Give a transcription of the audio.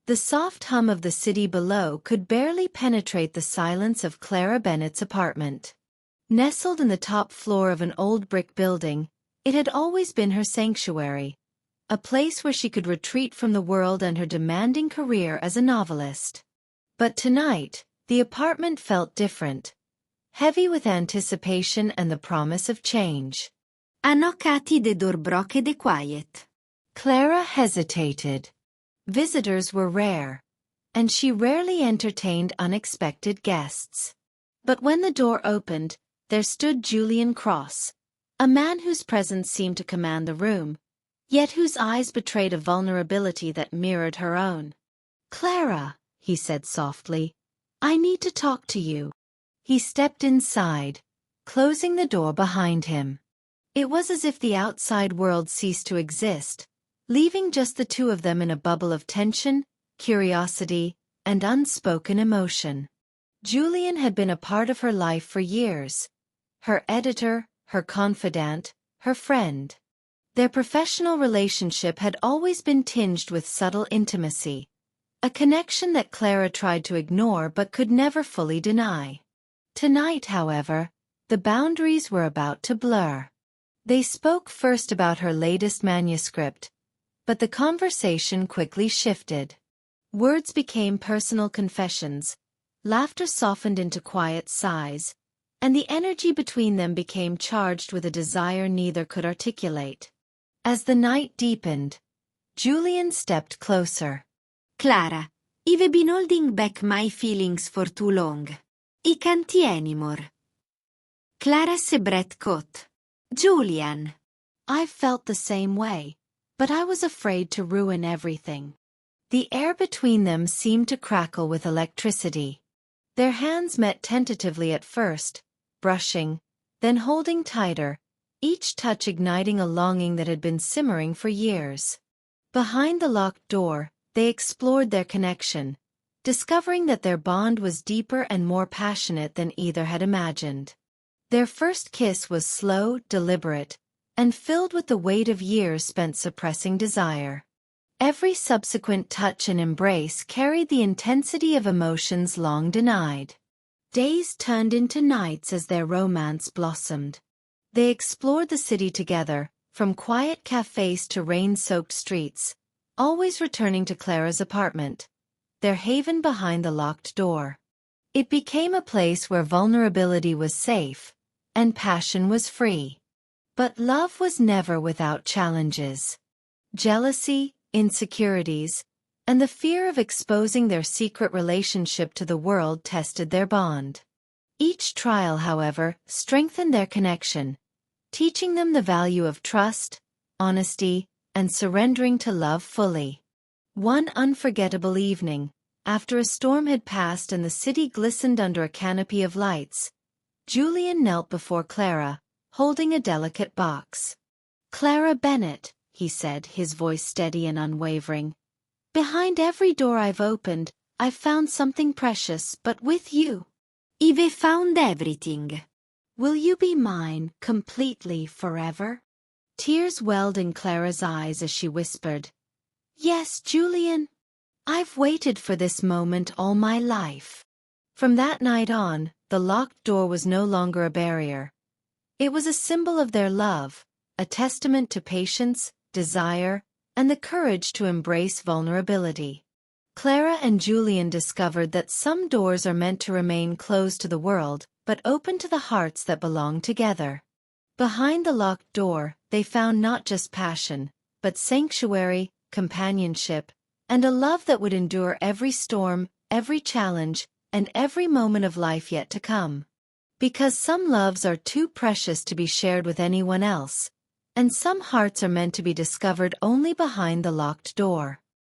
The soft hum of the city below could barely penetrate the silence of Clara Bennett's apartment. Nestled in the top floor of an old brick building, it had always been her sanctuary, a place where she could retreat from the world and her demanding career as a novelist. But tonight, the apartment felt different, heavy with anticipation and the promise of change. Annoccati de Dorbroche de Quiet. Clara hesitated. Visitors were rare, and she rarely entertained unexpected guests. But when the door opened, there stood Julian Cross, a man whose presence seemed to command the room, yet whose eyes betrayed a vulnerability that mirrored her own. "Clara," he said softly, "I need to talk to you." He stepped inside, closing the door behind him. It was as if the outside world ceased to exist, leaving just the two of them in a bubble of tension, curiosity, and unspoken emotion. Julian had been a part of her life for years. Her editor, her confidant, her friend. Their professional relationship had always been tinged with subtle intimacy, a connection that Clara tried to ignore but could never fully deny. Tonight, however, the boundaries were about to blur. They spoke first about her latest manuscript, but the conversation quickly shifted. Words became personal confessions, laughter softened into quiet sighs, and the energy between them became charged with a desire neither could articulate. As the night deepened, Julian stepped closer. "Clara, I've been holding back my feelings for too long. I can't anymore." Clara se Brett caught. "Julian." "I felt the same way, but I was afraid to ruin everything." The air between them seemed to crackle with electricity. Their hands met tentatively at first, brushing, then holding tighter, each touch igniting a longing that had been simmering for years. Behind the locked door, they explored their connection, discovering that their bond was deeper and more passionate than either had imagined. Their first kiss was slow, deliberate, and filled with the weight of years spent suppressing desire. Every subsequent touch and embrace carried the intensity of emotions long denied. Days turned into nights as their romance blossomed. They explored the city together, from quiet cafes to rain-soaked streets, always returning to Clara's apartment, their haven behind the locked door. It became a place where vulnerability was safe, and passion was free. But love was never without challenges. Jealousy, insecurities, and the fear of exposing their secret relationship to the world tested their bond. Each trial, however, strengthened their connection, teaching them the value of trust, honesty, and surrendering to love fully. One unforgettable evening, after a storm had passed and the city glistened under a canopy of lights, Julian knelt before Clara, holding a delicate box. "Clara Bennett," he said, his voice steady and unwavering. "Behind every door I've opened, I've found something precious, but with you, I've found everything." will you be mine, completely, forever?" Tears welled in Clara's eyes as she whispered, "Yes, Julian. I've waited for this moment all my life." From that night on, the locked door was no longer a barrier. It was a symbol of their love, a testament to patience, desire, and the courage to embrace vulnerability. Clara and Julian discovered that some doors are meant to remain closed to the world, but open to the hearts that belong together. Behind the locked door, they found not just passion, but sanctuary, companionship, and a love that would endure every storm, every challenge, and every moment of life yet to come. Because some loves are too precious to be shared with anyone else, and some hearts are meant to be discovered only behind the locked door.